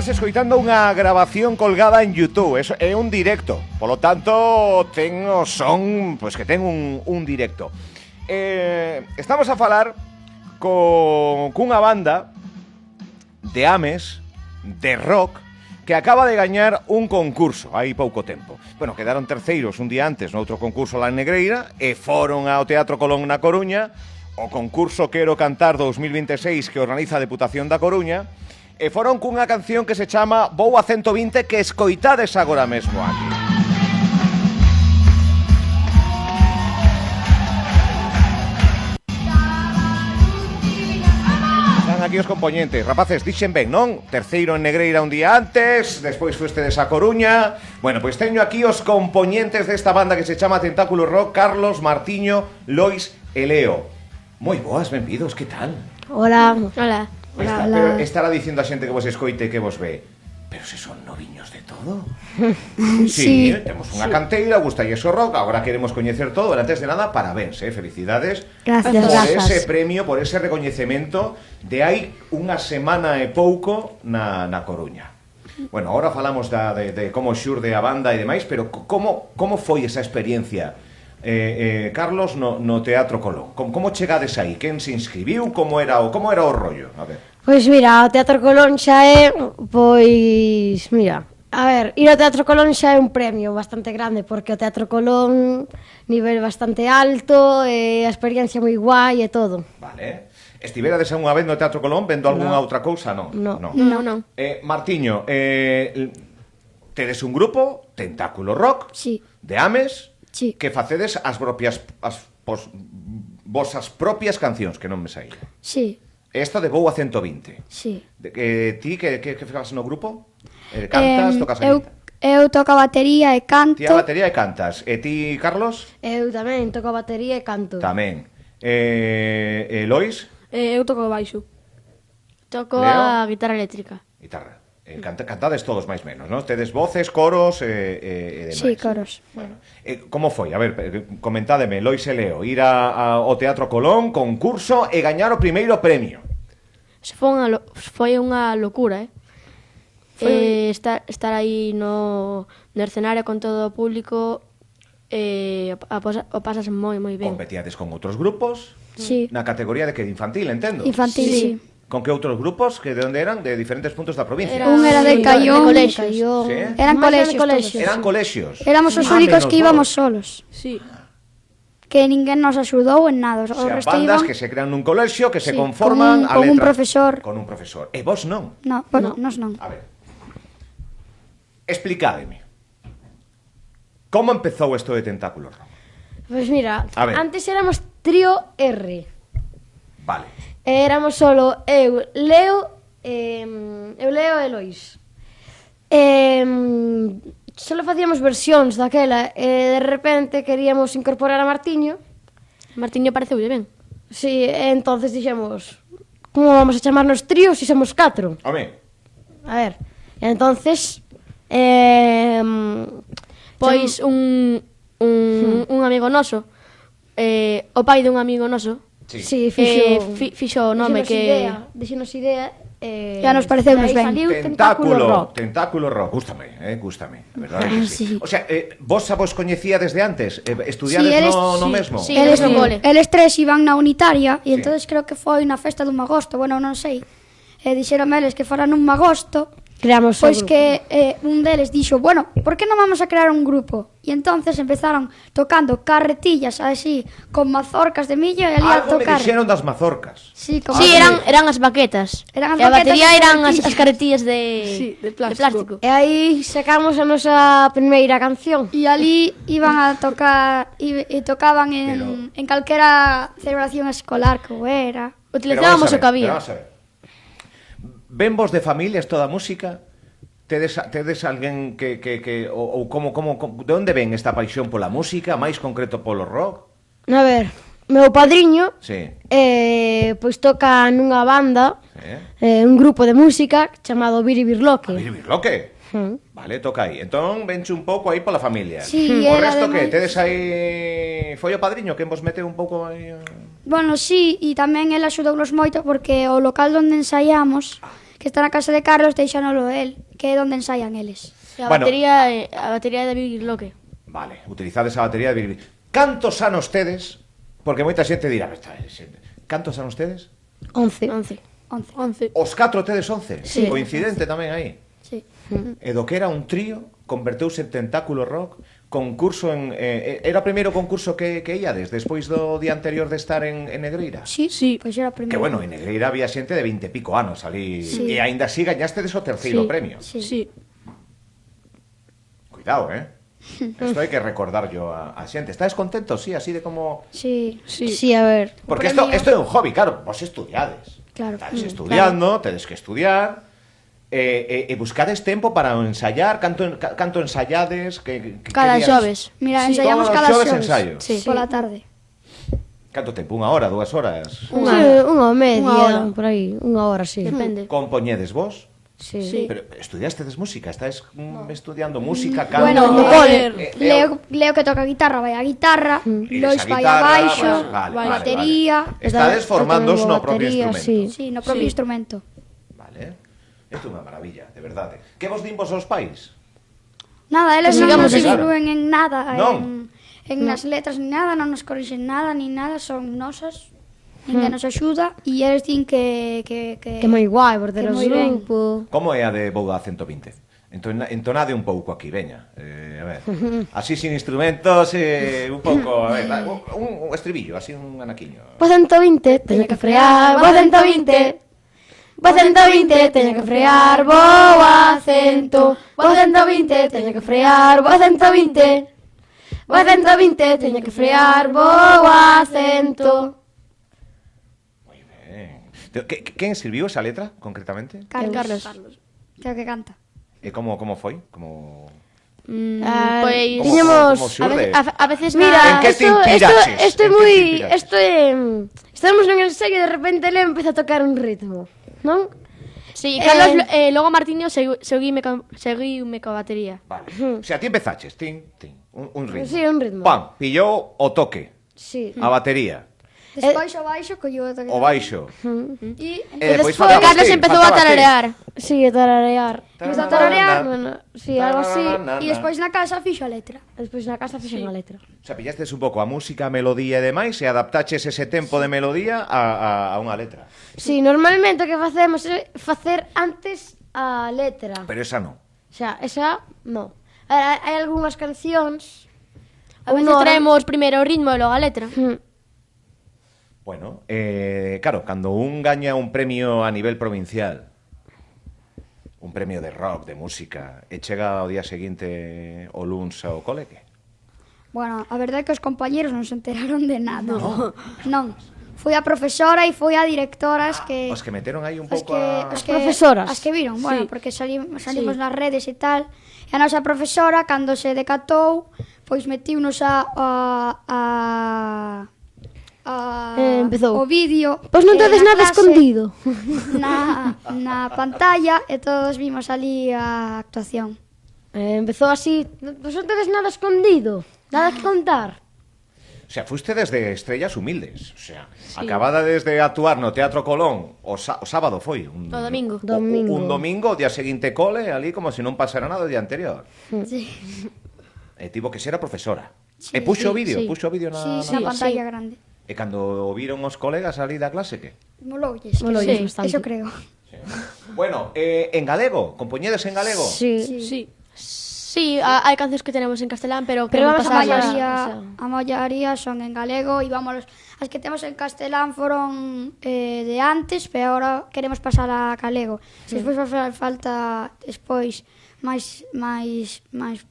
Estades escoitando unha grabación colgada en YouTube. É un directo. Polo tanto, ten o son, pois que ten un directo. Estamos a falar cunha banda de Ames, de rock, que acaba de gañar un concurso hai pouco tempo. Bueno, quedaron terceiros un día antes noutro concurso lá en Negreira e foron ao Teatro Colón na Coruña, o concurso Quero Cantar 2026 que organiza a Deputación da Coruña, e foron cunha canción que se chama Vou a 120 que escoitades agora mesmo aquí. Están aquí os componentes. Rapaces, dixen ben, non? Terceiro en Negreira un día antes, despois fuestedes a Coruña. Bueno, pois teño aquí os componentes desta banda que se chama Tentáculo Rock, Carlos, Martiño, Lois e Leo. Moi boas, benvidos, que tal? Hola. Hola. Pero estará dicindo a xente que vos escoite que vos ve. Pero se son noviños de todo. Sí, temos unha canteira, gustalle o rock, agora queremos coñecer todo. Pero antes de nada, parabéns, felicidades. Gracias. Por ese premio, por ese recoñecemento de hai unha semana e pouco na Coruña. Bueno, agora falamos de como xurde a banda e demais, pero como foi esa experiencia, Carlos, no Teatro Colón? Como chegades aí? Quen se inscribiu? Como era o rollo? A ver. Pois mira, o Teatro Colón xa é, pois, mira, a ver, ir ao Teatro Colón xa é un premio bastante grande, porque o Teatro Colón, nivel bastante alto, a experiencia moi guai e todo. Vale. Estiverades unha vez no Teatro Colón vendo algunha outra cousa? Non. Martiño, tedes un grupo, Tentáculo Rock, Sí. de Ames, Sí. que facedes as vosas propias cancións, que non me saí. Sí, Esta de Vou a 120. sí. Ti, que faz no grupo? Cantas, tocas a guitarra? Eu toco a batería e canto. Ti a batería e cantas. E ti, Carlos? Eu tamén toco a batería e canto. Tamén. Lois? Eu toco o baixo. Toco Leo? a guitarra eléctrica. Guitarra. Cantades todos máis menos, non? Tedes voces, coros e demais. Sí, coros. Bueno, como foi? A ver, comentádeme, Lois e Leo, ir ao Teatro Colón, concurso e gañar o primeiro premio. Foi unha locura, estar aí no escenario con todo o público, o pasas moi ben. Competíades con outros grupos? Sí. Na categoría de que infantil, entendo? Infantil, sí. Con que outros grupos? Que de onde eran? De diferentes puntos da provincia. Un era de Caión. De Caión. Sí. Eran Máis colexios. colexios. todos. Eran colexios. Éramos os únicos que íbamos solos. Sí. Que ninguén nos axudou en nada. O Sean resto bandas iban... que se crean nun colexio, que se Sí, conforman a con un letras. profesor. Con un profesor. E vos non? No, bueno, nos non. A ver. Explicádeme. Como empezou isto de Tentáculo Rock? Pois mira, A ver. antes éramos trío R. Vale. Éramos solo eu, Leo e Lois. Solo facíamos versións daquela e de repente queríamos incorporar a Martiño. Martiño pareceulle ben. Si, entonces dixemos, como vamos a chamarnos trío se somos 4? Home, A ver, entonces Pois un amigo noso, o pai dun amigo noso, sí, fixo o nome que... Dixenos idea Ya nos pareceunos ben. Tentáculo Rock. Gústame, a verdade que sí. Sí. O sea, vos coñecía desde antes? Estudiades Sí, eles- no mesmo? Sí. Eles, no cole. eles tres iban na unitaria Sí. e entonces creo que foi na festa dun agosto, bueno, non sei. Dixeron eles que fora nun agosto, creamos pois que un deles dixo, bueno, por que non vamos a crear un grupo? E entonces empezaron tocando carretillas así, con mazorcas de millo e ali a Algo me tocar. dixeron das mazorcas. Sí, como Sí, eran as baquetas. Eran as E a baquetas batería e eran carretillas. as carretillas de plástico. E aí sacamos a nosa primeira canción. E ali iban a tocar e tocaban en calquera celebración escolar que era. Utilizábamos o que había. Vamos a ver. Ven vos de familias toda a música? Tedes alguén ou como de onde ven esta paixón pola música, máis concreto polo rock? A ver, meu padriño Sí. pois toca nunha banda, Sí. un grupo de música chamado Biribirloque. Birloque. Vale, toca aí. Entón, venche un pouco aí pola familia. Sí, O era resto que ademais- tedes aí foi o padriño quen vos mete un pouco aí. Bueno, sí, e tamén el axudounos moito porque o local onde ensaiamos que está na casa de Carlos, deixánolo el, que é onde ensaian eles. A Bueno. batería de David Loque. Vale, utilizades a batería de Virgil. Cantos anos tedes? Porque moita xente dirá, cantos anos tedes? 11. 11. Os 4 tedes 11? Sí. Coincidente tamén aí. Sí. E do que era un trío, converteuse en Tentáculo Rock, concurso en... era o primeiro concurso que iades, despois do día anterior de estar en Negreira? Sí, Sí. pois era o primeiro. Que bueno, en Negreira había xente de 20 e pico anos ali, Sí. e aínda así gañastedes o terceiro Sí. premio. Sí. Sí. Cuidado, Isto hai que recordarlo a xente. Estades contentos, sí, así de como... Sí. Sí, a ver. Porque premio. isto é un hobby, claro, vos estudiades. Claro. Estades estudiando, tedes que estudiar, e buscades tempo para ensayar, canto ensayades, que Cada días? xoves. Mira, Sí. ensaiamos Todos os cada xoves xoves. ensayo. Sí. Pola tarde. Canto tempo? Unha hora, 2 horas? Sí, unha media, Unha hora. por aí. Unha hora, sí. Depende. Compoñedes vos? Sí. Sí. Pero estudiastedes música, estáis estudiando música, canto... Bueno, no cole. Leo que toca guitarra, vai a guitarra, Eres Lois a vai a guitarra, baixo, vale, batería. Estades formándoos no propio Batería, instrumento. sí. Sí, no propio Sí. instrumento. Vale. Isto é unha maravilla, de verdade. Que vos din vos aos pais? Nada, eles non Digamos nos que claro. influen en nada, Non. en nas letras ni nada, non nos corrixen nada ni nada, son nosas. Ninguén nos axuda e eles din que Que moi guai, por ter que o moi ben. grupo. Como é a de Bouda 120? Entonade un pouco aquí, veña. A ver. Así sin instrumentos, un pouco, a ver, un estribillo, así un anaquiño. Vos 120, teño que frear, vos 120. Vos 120, teño que frear, vou acento. Vos 120, teño que frear, vos 120. Vos 120, teño que frear, vou acento. Moi ben. Quen escribiu esa letra, concretamente? Carlos. Carlos. Creo que canta. E como foi? Como... Pois... Tiñamos... como xurde? A veces Mira, En que te inspiraches? esto é En que te moi... inspiraches? Esto é... Estamos nun ensaio e de repente ele empeza a tocar un ritmo, non? Sí, Carlos, logo Martiño seguime coa batería. Vale. O sea, ti empezaches, tin, un ritmo. Sí, un ritmo. Pam, pillou o toque, Sí. a batería, Despois o baixo colleu o toque. o baixo. E Despois Despois Carlos empezou a tararear. Sí, a tararear. empezou a tararear Bueno, sí, algo así. e despois na casa fixo a letra. Despois na casa fixen a letra. O sea, pillastes un pouco a música, a melodía e demais e adaptaches ese tempo de melodía a unha letra. Sí, normalmente o que facemos é facer antes a letra. Pero esa non. O sea, esa, no. Hai algunhas cancións... A veces traemos primeiro o ritmo e logo a letra. Bueno, claro, cando un gaña un premio a nivel provincial, un premio de rock, de música, e chega ao día seguinte o luns ao cole, que? Bueno, a verdade é que os compañeros non se enteraron de nada. Non. Foi a profesora e foi a directora as que... Os que meteron aí un As pouco que, a... Profesoras. As que viron, bueno, Sí. porque salimos nas redes e tal. E a nosa profesora, cando se decatou, pois metiunos Empezou. o vídeo. Pois non tedes na nada clase, escondido. Na pantalla e todos vimos ali a actuación. Empezou así, pois non tedes nada escondido. Nada que contar. O sea, fuiste desde estrellas humildes. O sea, acabada desde actuar no Teatro Colón o sábado foi. O domingo. Un domingo, o día seguinte cole, ali como se non pasara nada o día anterior. Sí. E tivo que ser a profesora. E puxo o vídeo, sí. puxo o vídeo na... Sí, na pantalla grande. E cando o viron os colegas ali da clase, que? Moloulles. Moloulles Sí, bastante. eso creo. Bueno, en galego, compoñedes en galego? Sí. Sí. Sí, hai cancións que tenemos en castelán, pero Pero vamos a pasarlas. pasar. A maioría son en galego e vamos as que temos en castelán foron de antes, pero agora queremos pasar a galego. Se despois vai falta despois máis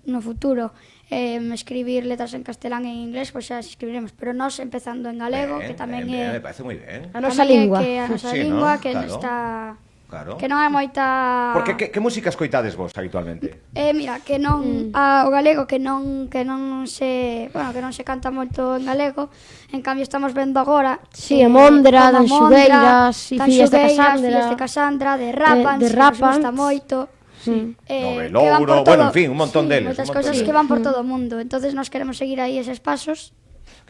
no futuro escribir letras en castelán e en inglés, pois xa escribiremos, pero nós empezando en galego, que tamén é me parece moi ben. A nosa tamén é lingua. que a nosa Sí, lingua ¿no? que Claro. está Claro. que non hai moita Porque que música escoitades vos habitualmente? mira, que non o galego que non se, bueno, que non se canta moito en galego. En cambio estamos vendo agora Sí, a Mondra, como Tanxugueiras, e Fillas de Tanxugueiras, Casandra. Fillas de Casandra, de Rapans, de que nos Rapans. gusta moito. Novelouro, que van por bueno, en fin, un montón deles, moitas un montón cousas deles. que van por todo o mundo. Entonces nós queremos seguir aí eses pasos.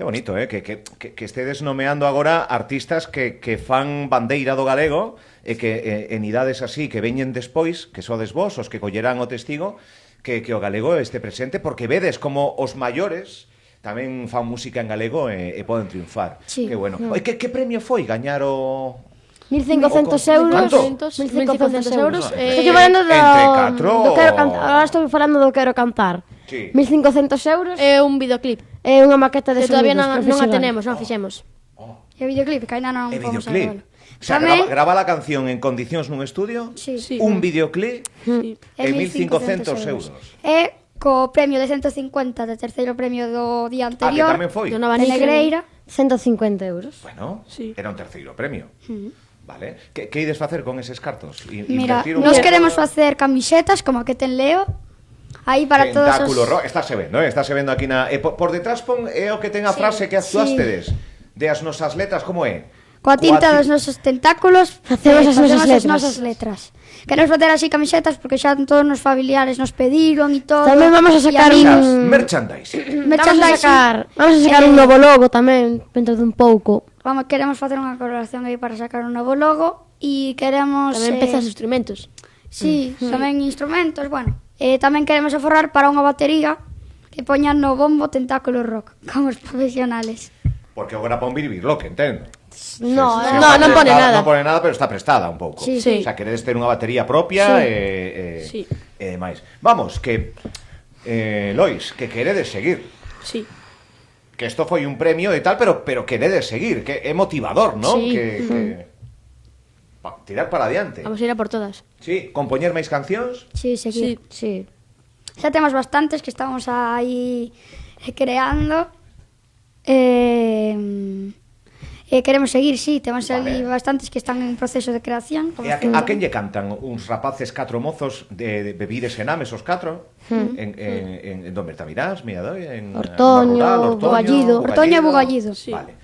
Que bonito, que estedes nomeando agora artistas que fan bandeira do galego e que en idades así que veñen despois, que sodes vos os que collerán o testigo, que o galego este presente, porque vedes como os maiores tamén fan música en galego e poden triunfar. Sí. Que bueno. Oi, que premio foi gañar o... 1.500 euros. ¿Cuánto? 1.500 euros. Entre Estou falando do catro... Quero Cantar. Agora estou falando do Quero Cantar. Sí. 1.500 euros É un videoclip. é unha maqueta de Que todavía sonidos non a profesional. tenemos, non a fixemos. E o videoclip, que ainda non E vamos a videoclip. velo. O sea, Tamén- grava la canción en condicións nun estudio, Sí. Sí. un videoclip Sí. e 1.500 euros. E co premio de 150 de terceiro premio do día Que anterior, tamén foi. Do de Navanique. Negreira. 150 euros. Bueno, Sí. era un terceiro premio. Vale. Que ides facer con eses cartos? Mira, Invertir un nos pouco- queremos facer camisetas como a que ten Leo. Aí para todos Tentáculo os... rock, estáse vendo aquí na por detrás pon é o que ten a frase que actuastedes de as nosas letras, como é? Coa tinta dos nosos tentáculos Facemos as nosas as letras. nosas letras. Queremos facer así camisetas porque xa todos os familiares nos pediron e todo. Tamén vamos a sacar E Xa, amigos. merchandising. Vamos a sacar un novo logo tamén, dentro dun pouco. Queremos facer unha colaboración aí para sacar un novo logo e queremos Tamén pezas e instrumentos. Sí, tamén instrumentos, bueno. Tamén queremos aforrar para unha batería que poñan no bombo tentáculo rock, como os profesionales. Porque agora pon Virvirlo, que entendo. No, Sí, no, está non pone prestada, nada. Non pone nada, pero está prestada un pouco. Sí. Sí. O sea, queredes ter unha batería propia Sí. e máis. Vamos, que Lois, que queredes seguir. Sí. Que isto foi un premio e tal, pero queredes seguir, que é motivador, ¿no? Sí. Tirar para adiante. Vamos a ir a por todas. Sí, compoñer máis cancións. Sí, seguir. Sí. Xa temos bastantes que estamos aí creando. Queremos seguir, sí, temos ali Vale. bastantes que están en proceso de creación. como E a estamos. quen lle cantan uns rapaces 4 mozos de Bebires e Names, os 4? En Don Bertamirás, Miradoi, en Ortoño, Bugallido. Ortoño e Bugallido. Sí. Vale.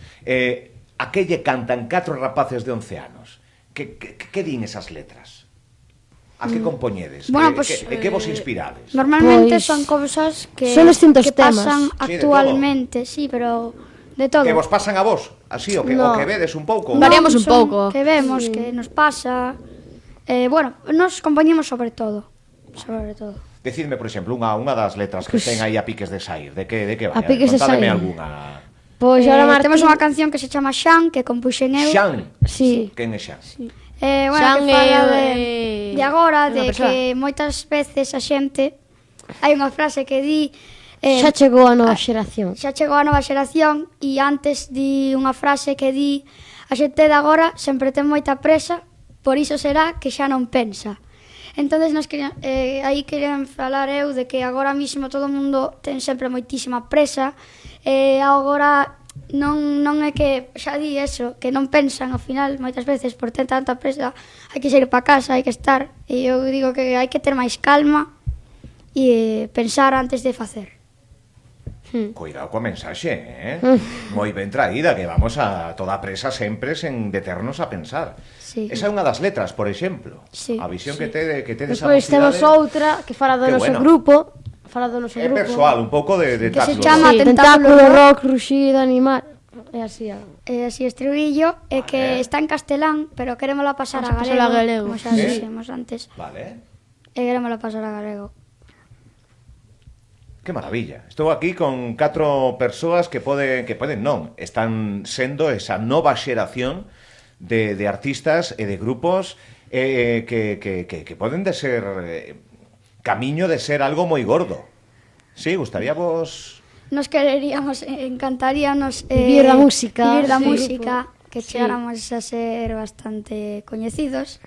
A que lle cantan 4 rapaces de 11 anos? Que din esas letras? A que compoñedes? Bueno, Que vos inspirades? Normalmente Pois, son cousas que, son distintos que pasan temas. Sí, de actualmente, sí, pero de todo. Que vos pasan a vos? Así, o que No. vedes un pouco? Variamos un son pouco. Que vemos, que nos pasa. Bueno, nos compoñemos sobre todo. Sobre todo. Decidme, por exemplo, unha das letras que ten aí a piques de sair. De que vai? A piques de Contádeme saír. algunha. Pois ahora Martín... Temos unha canción que se chama Xan, que compuxen eu. Xan. Sí. Quen é Xan? Bueno, Xan que fala é- de agora, é unha de persoa. que moitas veces a xente hai unha frase que di Xa chegou a nova xeración. xa chegou a nova xeración e antes di unha frase que di a xente de agora sempre ten moita presa, por iso será que xa non pensa. Entonces aí querían falar eu de que agora mismo todo o mundo ten sempre moitísima presa e agora non é que xa di eso, que non pensan ao final moitas veces por ter tanta presa hai que sair para casa, hai que estar e eu digo que hai que ter máis calma e pensar antes de facer. Cuidado coa mensaxe, Moi ben traída, que vamos a toda presa sempre sen deternos a pensar. Sí. Esa é unha das letras, por exemplo. Sí. A visión que tedes a Despois temos mocidade. outra que fala do Que noso bueno. grupo. Fala do noso É grupo. persoal, un pouco de Que se táculo. chama Sí, Tentáculo tentáculo rock. rock, ruxido, animal. É así. Así estribillo, é que está en castelán, pero querémola pasar a Vamos a pasar galego, a galego. como xa Sí. dixemos antes. Vale. E querémola pasar a galego. Que maravilla. Estou aquí con 4 persoas que poden non, están sendo esa nova xeración de artistas e de grupos que poden de ser camiño de ser algo moi gordo. Sí, gustaríavos Nos quereríamos, encantaríanos Vivir da música, vivir da sí. música, que Sí. chegáramos a ser bastante coñecidos.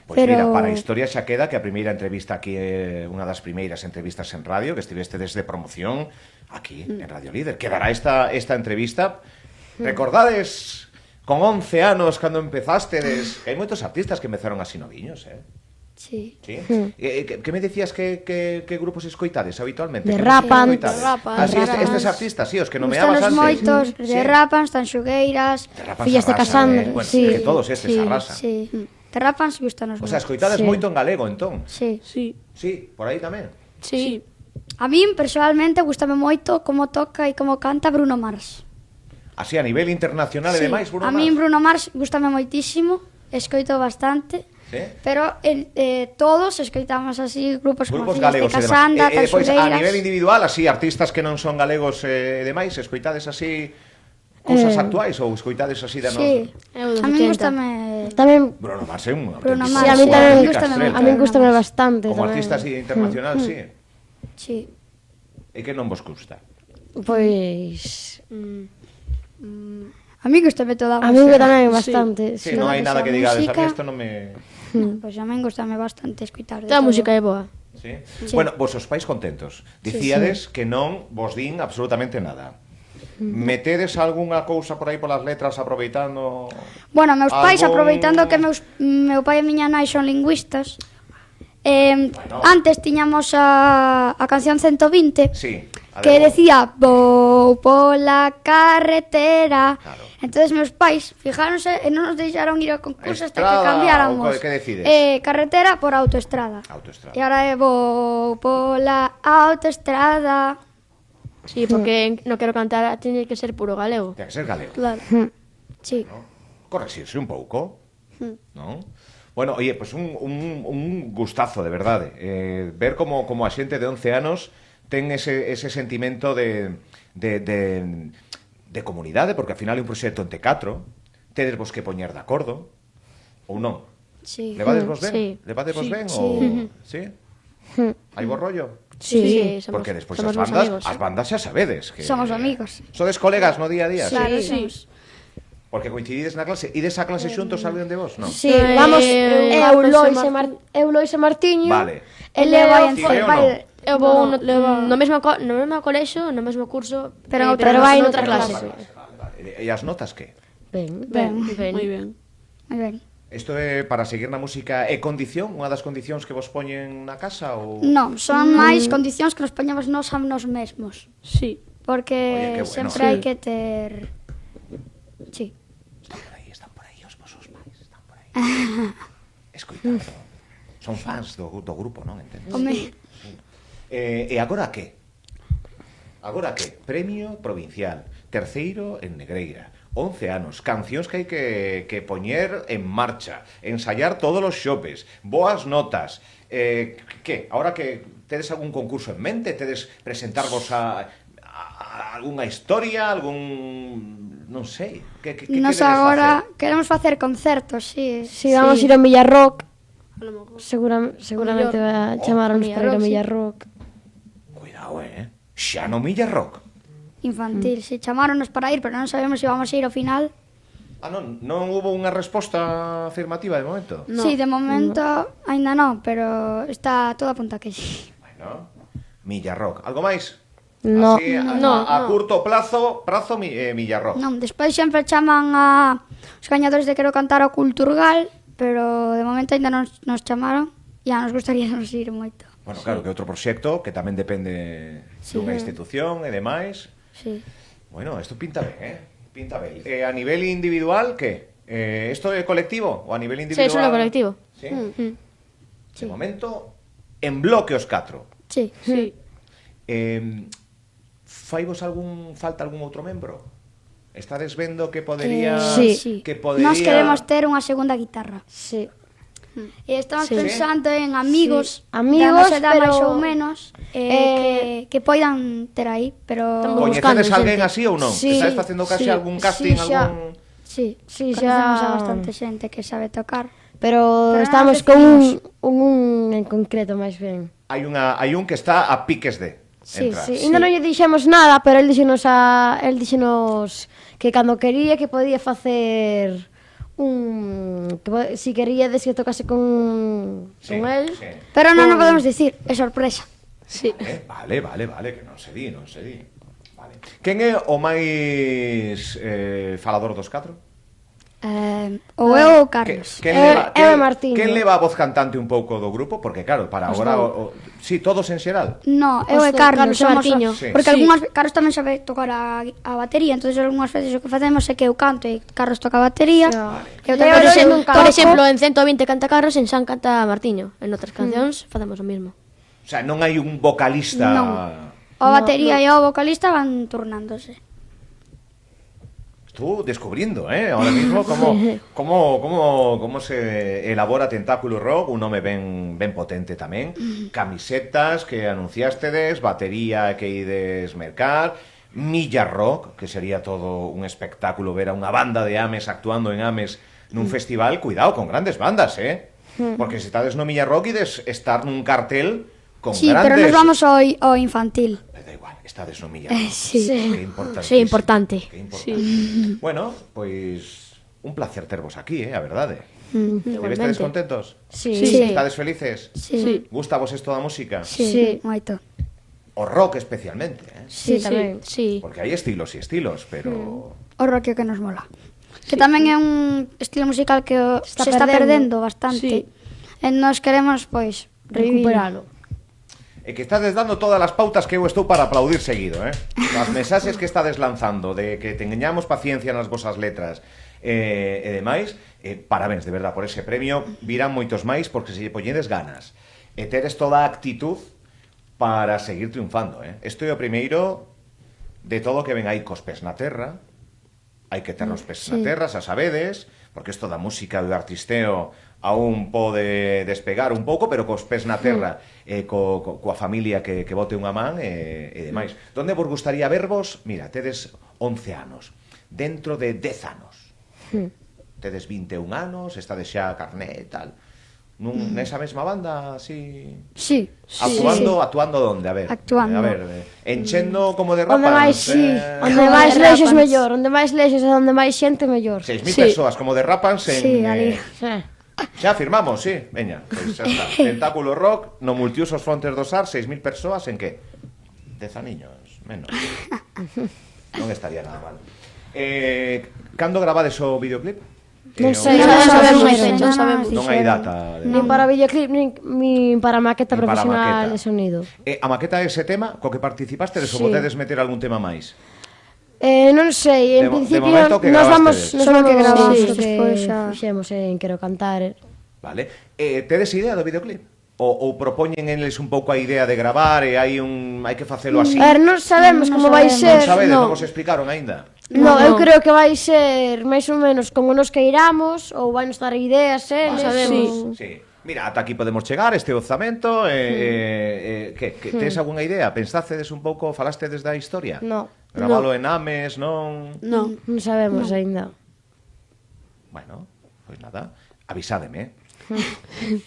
Pois Pero- mira, para a historia xa queda que a primeira entrevista aquí é unha das primeiras entrevistas en radio, que estiveste desde promoción aquí en Radio Líder. Quedará esta entrevista. Recordades con 11 anos cando empezastedes, que hai moitos artistas que empezaron así noviños, Sí. Sí? Que me decías que grupos escoitades habitualmente? De Que Rapan. música escoitades? De Rapan. Ah, sí, De Rapan. estes artistas, sí, os que nomeabas Gustanos antes. moitos, Sí. de Rapans, Tanxugueiras, De Rapan Fillas se de arrasan, Casandra, Bueno, sí. que todos estes Sí. arrasan. sí. De Rapans gustanos O sea, moito. escoitades Sí. moito en galego, entón. Sí. Sí. Sí, por aí tamén. Sí. A min, personalmente, gustame moito como toca e como canta Bruno Mars. Así a nivel internacional e demais, Bruno a Mars? min Bruno Mars gustame moitísimo, escoito bastante, Sí? pero todos escoitamos así grupos como Grupos Fillas de galegos e demais. Casanda, Depois, a Cansuleiras. nivel individual, así, artistas que non son galegos e demais, escoitades así cousas actuais ou escoitades así de Sí, Eu dos a min 80. gustame... Tamén Bruno Mars é un Bruno auténtico Mars, sí, a mí sí, tamén música estrella. a mí gustame bastante Como tamén. artista así internacional, sí. Sí. E que non vos gusta? Pois A mí gustame toda a a mí música. tamén bastante, Sí, sí. non hai que nada sea que digades, a música. mí isto non me... Pois a min gustame bastante escoitar de Toda a todo. música é boa. Sí? Bueno, vos os pais contentos. Dicíades que non vos din absolutamente nada. Metedes algunha cousa por aí polas letras aproveitando... Bueno, meus pais, algún- aproveitando que meu pai e miña nai son lingüistas, antes tiñamos a canción 120, Sí. a que ver, decía vou pola carretera. Claro. Entonces meus pais fijáronse e non nos deixaron ir ao concurso hasta que Estrada, cambiáramos ou que decides? carretera por autoestrada. Autoestrada. E ahora é vou pola autoestrada. Sí, porque non quero cantar, tiene que ser puro galego. Ten que ser galego. Claro. Sí. Correxirse un pouco, non? Bueno, oye, pues un gustazo, de verdade. Ver como a xente de 11 anos ten ese sentimento de comunidade, porque ao final é un proxecto entre 4, tedes vos que poñer de acordo, ou non? Sí. Levades vos ben? Sí. Levades vos ben? Sí. Ou... Sí? Hai vos rollo? Sí, somos, Porque despois somos bons amigos. as bandas xa sabedes que... Somos amigos. Sodes colegas no día a día? Claro, Sí. somos. Porque coincidides na clase. Ides a clase xuntos, alguén de vos? Non? Sí, vamos, Marcos eu Lois e Martiño. Vale. El leva en Ti Leo non? Eu vou no mesmo colexo, no mesmo curso, Pero en pero vai noutra noutra clase. Vale. E as notas que? Ben. Ben. Moi ben. Moi ben. Isto é para seguir na música é condición? Unha das condicións que vos poñen na casa? Ou... Non, son máis condicións que nos poñamos nós a nos mesmos. Sí. Porque Oye, qué bueno. sempre Sí. hai que ter... Sí. Están por aí os vosos pais, están por aí. Escoitando. Son fans do grupo, non? Entendes? Home, E agora que? Agora que? Premio provincial, terceiro en Negreira, 11 anos, cancións que hai que poñer en marcha, ensayar todos os xopes, boas notas. Que? Ahora que tedes algún concurso en mente, tedes presentarvos a algunha historia, algún... non sei. Que nos queredes agora facer? queremos facer concertos, sí. Si vamos a ir ao Millarrock, A lo mejor. seguramente vai chamarnos para ir ao Millarrock. Cuidado, xa no Milla Rock. Infantil, si chamáronos para ir, pero non sabemos se vamos a ir ao final. Ah, non hubo unha resposta afirmativa de momento? No. Sí, de momento aínda non, pero está todo a punta que sí. Bueno, Milla Rock. Algo máis? No, Así, a curto prazo Milla Rock. Non, despois sempre chaman a os gañadores de Quero Cantar ao Culturgal, pero de momento aínda non nos chamaron e a nos gustaría nos ir moito. Bueno, claro, que outro proxecto que tamén depende dunha institución e demais. Sí. Bueno, isto pinta ben, Pinta ben. A nivel individual, que? Isto é colectivo? Ou a nivel Sí, individual? solo colectivo. Sí? De momento, en bloque os 4. Sí. Sí. Faivos falta algún outro membro? Estades vendo que podería... Sí. Que podería... Nós queremos ter unha segunda guitarra. Sí. E estamos Sí. pensando en amigos, Sí. Amigos, da nosa edad pero- máis ou menos, que poidan ter aí, pero... Estamos Coñecedes buscando alguén xente. así ou non? Sí, Estades facendo casi sí, algún casting, sí, xa. algún... Sí, Sí, conocemos xa. a bastante xente que sabe tocar. Pero Pero estamos non con decidimos. un en concreto máis ben. Hai un que está a piques de Sí, entrar. Sí, ainda non lle dixemos nada, pero el dixenos que cando quería que podía facer si queríades que tocase con el. Sí. Pero non podemos dicir, é sorpresa. Sí. Vale, que non se di. Vale. Quen é o máis falador dos 4? Ou eu ou Carlos. Eu e Martiño. Quen leva a voz cantante un pouco do grupo? Porque claro, para agora sí, todos en xeral. No, eu e Os Carlos, Carlos e somos Martiño. Sí. porque Sí. Carlos tamén sabe tocar a batería, entonces algunhas veces o que facemos é que eu canto e Carlos toca a batería. Eu Leo tamén eu nunca Por toco. exemplo, en 120 canta Carlos, en San canta Martiño. En outras cancións facemos o mismo. O sea, non hai un vocalista... Non. O batería e o vocalista van turnándose. Tú descubriendo, ahora mismo cómo se elabora Tentáculo Rock, un nome ben potente tamén, camisetas que anunciástedes, batería que ides mercar, Milla Rock, que sería todo un espectáculo ver a unha banda de Ames actuando en Ames nun festival, cuidado, con grandes bandas, porque se estades no Milla Rock ides estar nun cartel con Sí, grandes... pero nos vamos ao infantil. Da igual, estades no Milla Rock. Sí. Que importante. Sí, importante. Que importante. Bueno, pois un placer tervos aquí, a verdade. Estades contentos? Sí. Sí. Estades felices? Sí. Gusta vos isto da música? Sí, moito. O rock especialmente, Sí, tamén. Sí. Porque hai estilos e estilos, pero... O rock é o que nos mola. Que tamén é un estilo musical que se está perdendo bastante. Sí. E nos queremos, pois, Recuperalo. E que estades dando todas as pautas que eu estou para aplaudir seguido, As mensaxes que estades lanzando de que teñamos paciencia nas vosas letras e demais, parabéns, de verdad, por ese premio. Virán moitos máis porque se lle poñedes ganas e tedes toda a actitud para seguir triunfando, Isto é o primeiro de todo que ven aí cos pés na terra. Hai que ter os pés na terra, xa sabedes, porque isto da música e do artisteo aún pode despegar un pouco, pero cos pés na terra, coa familia que bote unha man e demais. Donde vos gustaría vervos? Mira, tedes 11 anos, dentro de 10 anos. Tedes 21 anos, estades xa carné e tal. Nesa mesma banda, así... Sí. Actuando donde? A ver. Actuando. A ver, enchendo como de Onde máis, Rapans. onde máis lexos mellor, onde máis lexos e onde máis xente mellor. 6.000 Sí. persoas como de Rapans en... Sí, ali. Sí. Xa firmamos, sí. Veña, pois xa está. Tentáculo Rock, no Multiusos Frontes do Sar, 6.000 persoas en que? 10 aniños, menos. Non estaría nada mal. Cando gravades o videoclip? Non sei, non non sabemos sabemos fecha, non sabemos. Non hai data. Nin para videoclip, nin para maqueta Nin para profesional maqueta. de sonido. A maqueta é ese tema co que participaste, ou Sí. podedes meter algún tema máis? Non sei, De en principio momento que nos vamos, gravastedes. nos Solo vamos que grabamos, sí, despois xa. fixemos en Quero Cantar. Vale. Tedes idea do videoclip? Ou propoñen eles un pouco a idea de gravar e hai que facelo así? A ver, non sabemos Non como vai sabemos. Non ser. sabedes, No. non vos explicaron aínda? No, eu No. creo que vai ser máis ou menos como nos queiramos, ou vai nos dar ideas, Vale. sabemos. Sí. Mira, ata aquí podemos chegar, este orzamento, que tes algunha idea? Pensastedes un pouco, falastedes da historia? No. Gravalo en Ames, non? No. Non sabemos aínda. Bueno, pois nada, avisádeme,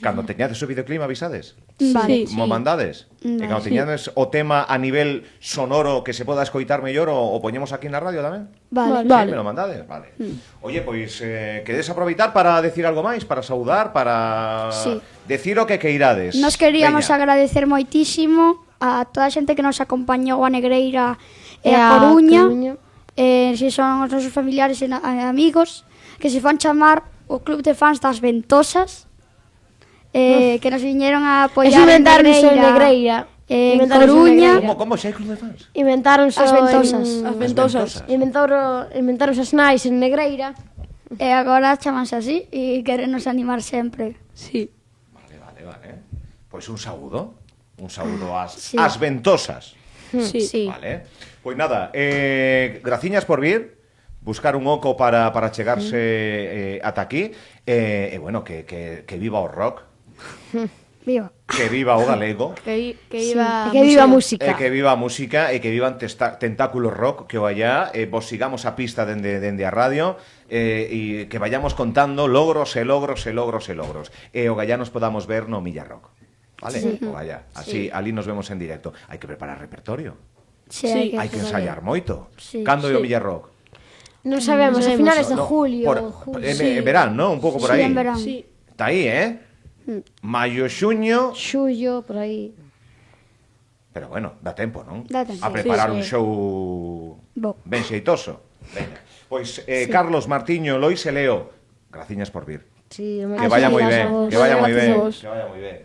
Cando teñades o videoclip avisades? Vale. Sí. Mo mandades? E cando teñades o tema a nivel sonoro que se poda escoitar mellor o poñemos aquí na radio tamén? Vale. Sí, me lo mandades, vale. Oye, pois quedes aproveitar para decir algo máis, para saudar, para Sí. decir o que queirades. Nos queríamos Veña. agradecer moitísimo a toda a xente que nos acompañou a Negreira e E a a Coruña. Coruña. Si son os nosos familiares e amigos que se fan chamar o Club de Fans das Ventosas, que nos viñeron a apoiar Inventaronse en Negreira. en Inventaronse Coruña. Negreira. Como xa hai club de fans? Inventáronse As Ventosas. As Ventosas. Inventáronse as nais en Negreira. E agora chamanse así e querenos animar sempre. Sí. Vale. Pois un saúdo ás, Sí. ás ventosas. Sí. Sí. Vale. Pois nada, graciñas por vir, buscar un oco para chegarse ata aquí, e bueno, que viva o rock, Viva. que viva o galego, Que iba... E que viva a música. e que viva a música, e que vivan Tentáculos Rock, que o allá, vos sigamos a pista dende a radio, e que vayamos contando logros e logros e logros e logros, e o gallá nos podamos ver no Milla Rock. Vale? O gallá. Así, ali nos vemos en directo. Hai que preparar repertorio. Sí, Sí. Hai que ensayar moito. Sí. Cando é o Sí. Milla Rock? Non sabemos, a finales de No, julio. en verán, ¿no? Un pouco por Sí, aí. en verán. Sí. Está aí, Maio, xuño, Xullo, por aí. pero bueno, dá tempo, non? Dá tempo. A preparar Sí, un sí. show Bo. ben xeitoso. Veña. Pois Carlos, Martiño, Lois e Leo, graciñas por vir. Sí, Que vaya moi gracias ben, a vos. que vaya moi Gracias ben, a vos. que vaya moi ben.